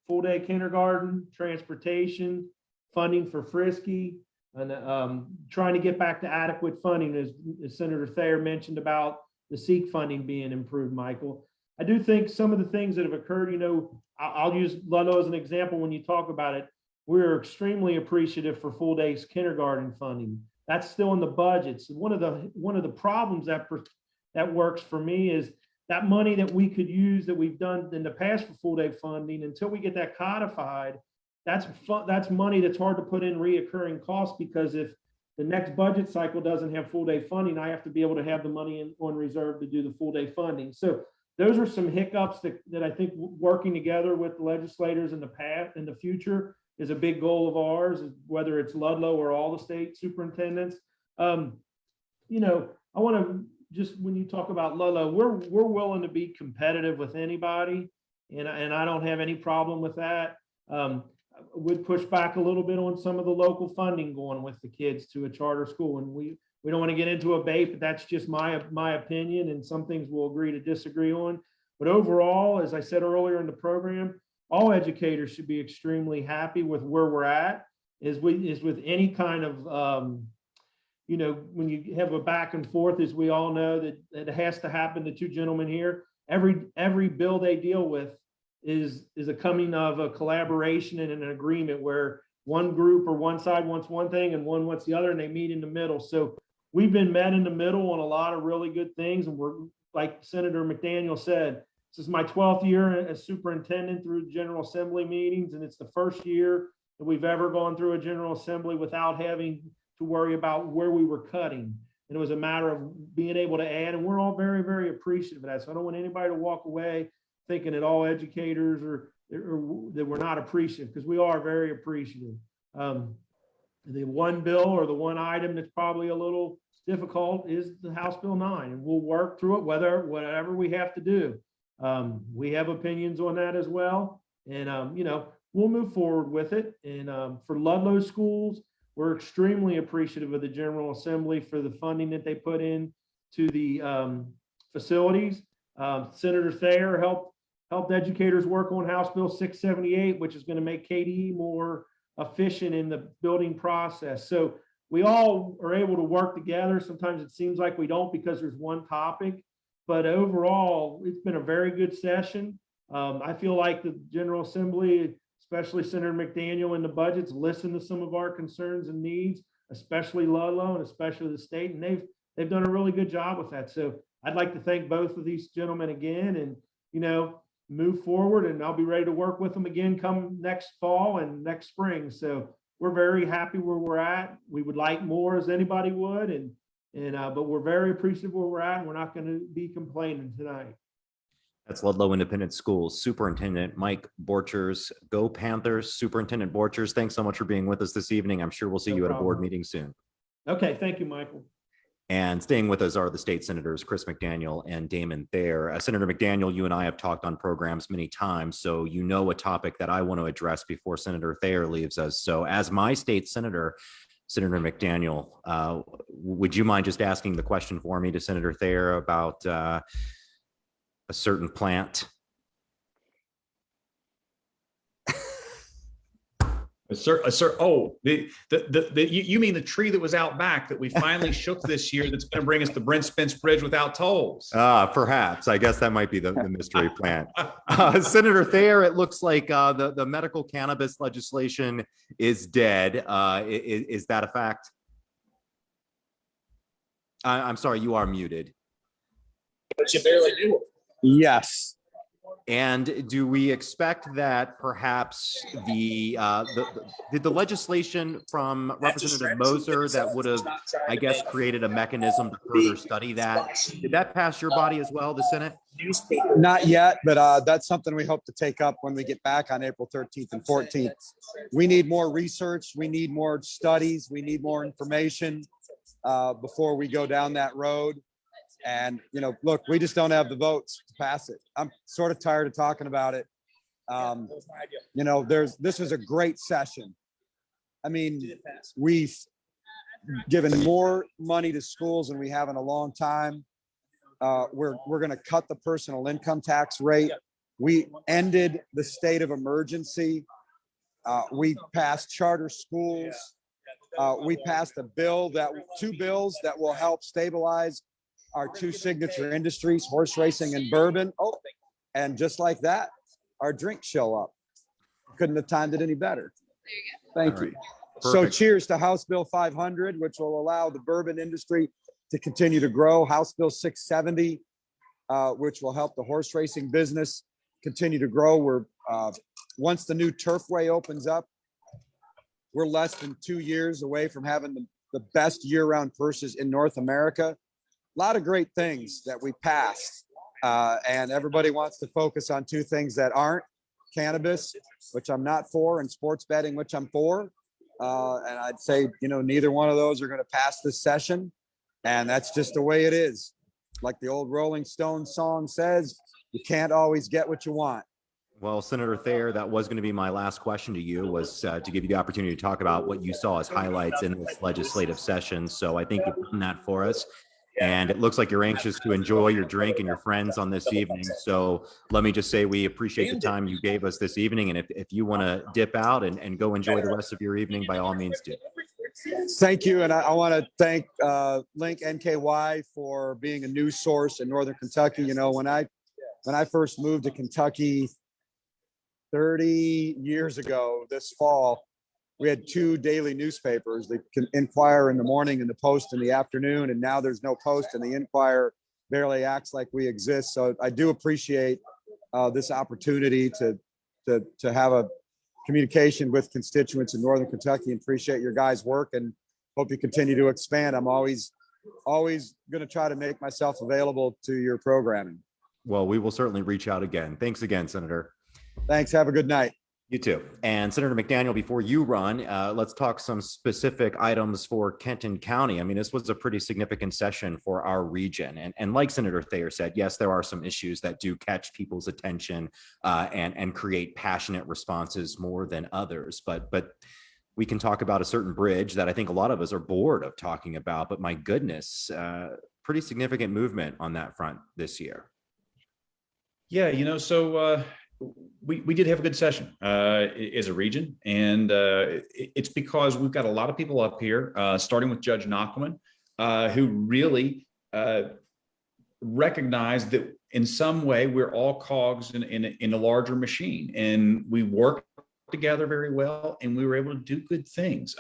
Full day kindergarten, transportation, funding for Frisky, and trying to get back to adequate funding, as Senator Thayer mentioned about the SEEK funding being improved, Michael. I do think some of the things that have occurred, you know, I'll use Ludlow as an example when you talk about it. We're extremely appreciative for full day kindergarten funding. That's still in the budgets. One of the problems that works for me is that money that we could use that we've done in the past for full day funding, until we get that codified, that's money that's hard to put in reoccurring costs, because if the next budget cycle doesn't have full day funding, I have to be able to have the money on reserve to do the full day funding. So those are some hiccups that I think working together with the legislators in the future is a big goal of ours, whether it's Ludlow or all the state superintendents. You know, I want to just, when you talk about Ludlow, we're willing to be competitive with anybody, and I don't have any problem with that. Would push back a little bit on some of the local funding going with the kids to a charter school, and we don't want to get into a debate, but that's just my opinion, and some things we'll agree to disagree on. But overall, as I said earlier in the program, all educators should be extremely happy with where we're at. Is with any kind of you know, when you have a back and forth, as we all know, that it has to happen. The two gentlemen here, every bill they deal with is a coming of a collaboration and an agreement where one group or one side wants one thing and one wants the other, and they meet in the middle. So we've been met in the middle on a lot of really good things. And we're, like Senator McDaniel said, this is my 12th year as superintendent through General Assembly meetings, and it's the first year that we've ever gone through a General Assembly without having to worry about where we were cutting. And it was a matter of being able to add, and we're all very, very appreciative of that. So I don't want anybody to walk away thinking that all educators or that we're not appreciative, because we are very appreciative. The one bill or the one item that's probably a little difficult is the House Bill 9, and we'll work through it, whatever we have to do. We have opinions on that as well, and you know, we'll move forward with it. And for Ludlow schools, we're extremely appreciative of the General Assembly for the funding that they put in to the facilities. Senator Thayer helped educators work on House Bill 678, which is going to make KDE more efficient in the building process. So we all are able to work together. Sometimes it seems like we don't because there's one topic, but overall, it's been a very good session. I feel like the General Assembly, especially Senator McDaniel in the budgets, listened to some of our concerns and needs, especially Ludlow and especially the state, and they've done a really good job with that. So I'd like to thank both of these gentlemen again, and, move forward, and I'll be ready to work with them again come next fall and next spring. So we're very happy where we're at. We would like more, as anybody would, but we're very appreciative where we're at, and we're not going to be complaining tonight. That's Ludlow Independent Schools Superintendent Mike Borchers. Go Panthers. Superintendent Borchers, thanks so much for being with us this evening. I'm sure we'll see you at a board meeting soon. Okay, thank you, Michael. And staying with us are the state senators, Chris McDaniel and Damon Thayer. Senator McDaniel, you and I have talked on programs many times, so you know a topic that I want to address before Senator Thayer leaves us. So as my state senator, Senator McDaniel, would you mind just asking the question for me to Senator Thayer about a certain plant? Oh, you mean the tree that was out back that we finally shook this year that's going to bring us the Brent Spence Bridge without tolls? Perhaps. I guess that might be the mystery plant. Senator Thayer, it looks like the medical cannabis legislation is dead. Is that a fact? I'm sorry, you are muted. But you barely knew it. Yes. And do we expect that perhaps did the legislation from Representative Moser that would have, I guess, created a mechanism to further study that, did that pass your body as well, the Senate? Not yet, but that's something we hope to take up when we get back on April 13th and 14th. We need more research. We need more studies. We need more information before we go down that road. And, look, we just don't have the votes to pass it. I'm sort of tired of talking about it. This was a great session. I mean, we've given more money to schools than we have in a long time. We're going to cut the personal income tax rate. We ended the state of emergency. We passed charter schools. We passed two bills that will help stabilize our two signature industries, horse racing and bourbon. Oh, and just like that, our drinks show up. Couldn't have timed it any better. Thank you. So cheers to House Bill 500, which will allow the bourbon industry to continue to grow. House Bill 670, which will help the horse racing business continue to grow. Once the new Turfway opens up, we're less than 2 years away from having the best year-round purses in North America. A lot of great things that we passed, and everybody wants to focus on two things that aren't: cannabis, which I'm not for, and sports betting, which I'm for. And I'd say, neither one of those are going to pass this session, and that's just the way it is. Like the old Rolling Stones song says, you can't always get what you want. Well, Senator Thayer, that was going to be my last question to you, was to give you the opportunity to talk about what you saw as highlights in this legislative session. So I think you've done that for us. And it looks like you're anxious to enjoy your drink and your friends on this evening. So let me just say we appreciate the time you gave us this evening. And if you want to dip out and go enjoy the rest of your evening, by all means do. Thank you. And I want to thank Link NKY for being a news source in Northern Kentucky. When I first moved to Kentucky 30 years ago this fall, we had two daily newspapers, the Inquirer in the morning and the Post in the afternoon. And now there's no Post, and the Inquirer barely acts like we exist. So I do appreciate this opportunity to have a communication with constituents in Northern Kentucky, and appreciate your guys' work, and hope you continue to expand. I'm always going to try to make myself available to your programming. Well, we will certainly reach out again. Thanks again, Senator. Thanks. Have a good night. You too. And Senator McDaniel, before you run, let's talk some specific items for Kenton County. I mean, this was a pretty significant session for our region. And like Senator Thayer said, yes, there are some issues that do catch people's attention and create passionate responses more than others. But we can talk about a certain bridge that I think a lot of us are bored of talking about. But my goodness, pretty significant movement on that front this year. Yeah, we did have a good session as a region, and it's because we've got a lot of people up here, starting with Judge Knockelman, who really recognized that in some way we're all cogs in a larger machine, and we work together very well, and we were able to do good things.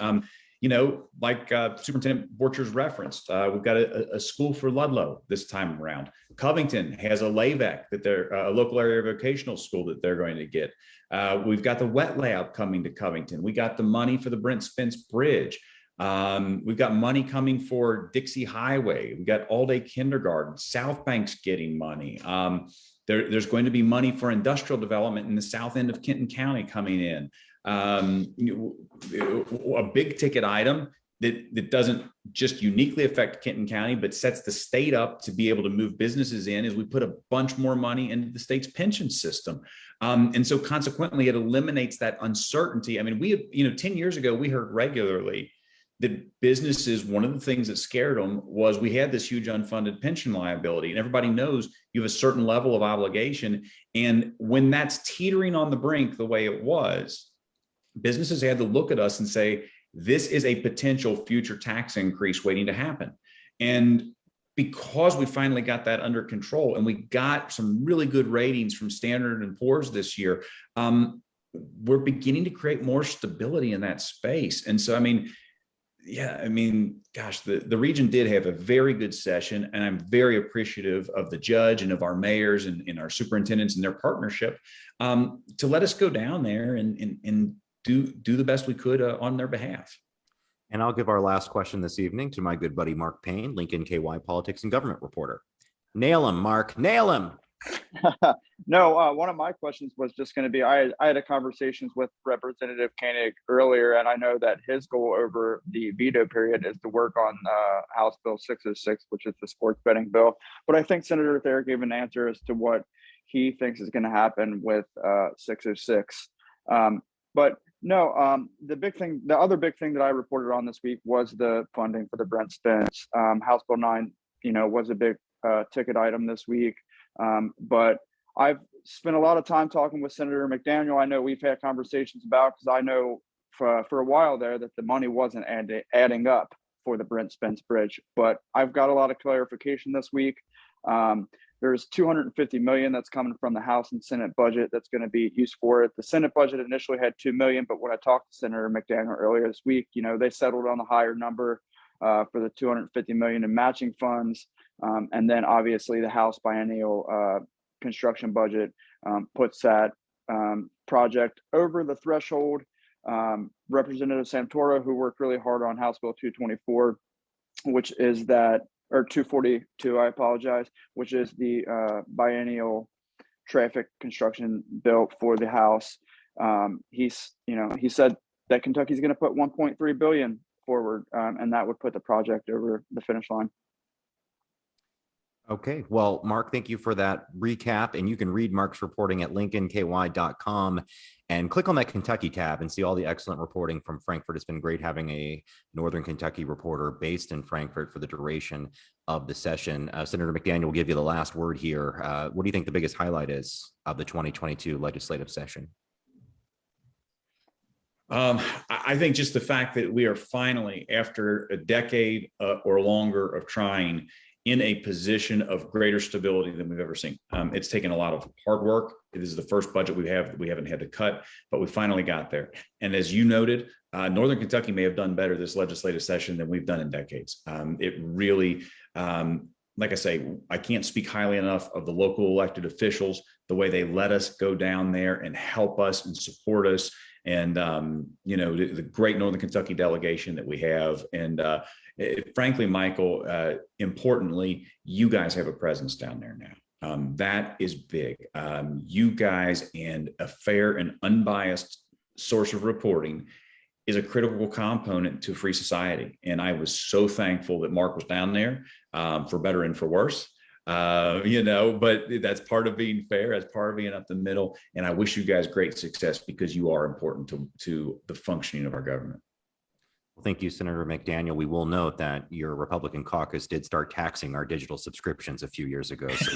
like Superintendent Borchers referenced, we've got a school for Ludlow this time around. Covington has a LAVEC that they're a local area vocational school that they're going to get. We've got the wet lab coming to Covington. We got the money for the Brent Spence Bridge. We've got money coming for Dixie Highway. We've got all-day kindergarten. South Bank's getting money. There's going to be money for industrial development in the south end of Kenton County coming in. A big ticket item that doesn't just uniquely affect Kenton County, but sets the state up to be able to move businesses in, is we put a bunch more money into the state's pension system. And so consequently, it eliminates that uncertainty. I mean, we had, 10 years ago, we heard regularly that businesses, one of the things that scared them was we had this huge unfunded pension liability, and everybody knows you have a certain level of obligation. And when that's teetering on the brink the way it was, businesses had to look at us and say, this is a potential future tax increase waiting to happen. And because we finally got that under control and we got some really good ratings from Standard & Poor's this year, we're beginning to create more stability in that space. And so, gosh, the region did have a very good session, and I'm very appreciative of the judge and of our mayors and our superintendents and their partnership to let us go down there and do the best we could on their behalf. And I'll give our last question this evening to my good buddy, Mark Payne, Lincoln KY politics and government reporter. Nail him, Mark, nail him. No, one of my questions was just going to be, I had a conversations with Representative Koenig earlier, and I know that his goal over the veto period is to work on House Bill 606, which is the sports betting bill. But I think Senator Thayer gave an answer as to what he thinks is going to happen with 606. But no, the other big thing that I reported on this week was the funding for the Brent Spence. House Bill 9, was a big ticket item this week. But I've spent a lot of time talking with Senator McDaniel. I know we've had conversations about, because I know for a while there that the money wasn't adding up for the Brent Spence Bridge, but I've got a lot of clarification this week. There's $250 million that's coming from the House and Senate budget that's going to be used for it. The Senate budget initially had $2 million, but when I talked to Senator McDaniel earlier this week, they settled on the higher number for the $250 million in matching funds. And then obviously the House biennial construction budget puts that project over the threshold. Representative Santoro, who worked really hard on House Bill 224, which is that, or 242, I apologize, which is the biennial traffic construction bill for the House. He said that Kentucky's going to put $1.3 billion forward, and that would put the project over the finish line. Okay, well, Mark, thank you for that recap. And you can read Mark's reporting at lincolnky.com and click on that Kentucky tab and see all the excellent reporting from Frankfort. It's been great having a Northern Kentucky reporter based in Frankfort for the duration of the session. Senator McDaniel will give you the last word here. What do you think the biggest highlight is of the 2022 legislative session? I think just the fact that we are finally, after a decade or longer of trying, in a position of greater stability than we've ever seen. It's taken a lot of hard work. It is the first budget we haven't had to cut, but we finally got there. And as you noted, Northern Kentucky may have done better this legislative session than we've done in decades. It really, like I say, I can't speak highly enough of the local elected officials, the way they let us go down there and help us and support us. And, the great Northern Kentucky delegation that we have. And frankly, Michael, importantly, you guys have a presence down there now. That is big. You guys, and a fair and unbiased source of reporting is a critical component to a free society. And I was so thankful that Mark was down there, for better and for worse. But that's part of being fair, that's part of being up the middle. And I wish you guys great success, because you are important to the functioning of our government. Well, thank you, Senator McDaniel. We will note that your Republican caucus did start taxing our digital subscriptions a few years ago. So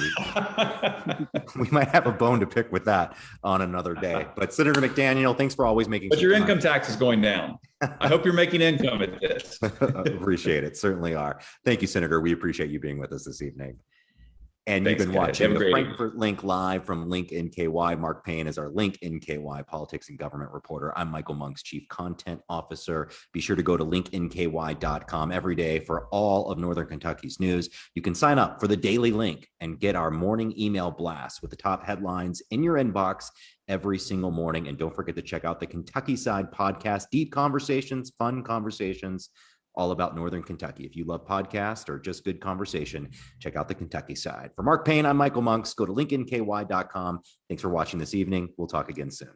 we might have a bone to pick with that on another day. But Senator McDaniel, thanks for always making. But your income tax is going down. I hope you're making income at this. Appreciate it. Certainly are. Thank you, Senator. We appreciate you being with us this evening. And Thanks, you've been guys. watching Have a the great evening. Frankfort Link live from Link NKY. Mark Payne is our Link NKY politics and government reporter. I'm Michael Monk's chief content officer. Be sure to go to linknky.com every day for all of Northern Kentucky's news. You can sign up for the Daily Link and get our morning email blast with the top headlines in your inbox every single morning. And don't forget to check out the Kentucky Side podcast, deep conversations, fun conversations, all about Northern Kentucky. If you love podcasts or just good conversation, check out the Kentucky Side. For Mark Payne, I'm Michael Monks. Go to linknky.com. Thanks for watching this evening. We'll talk again soon.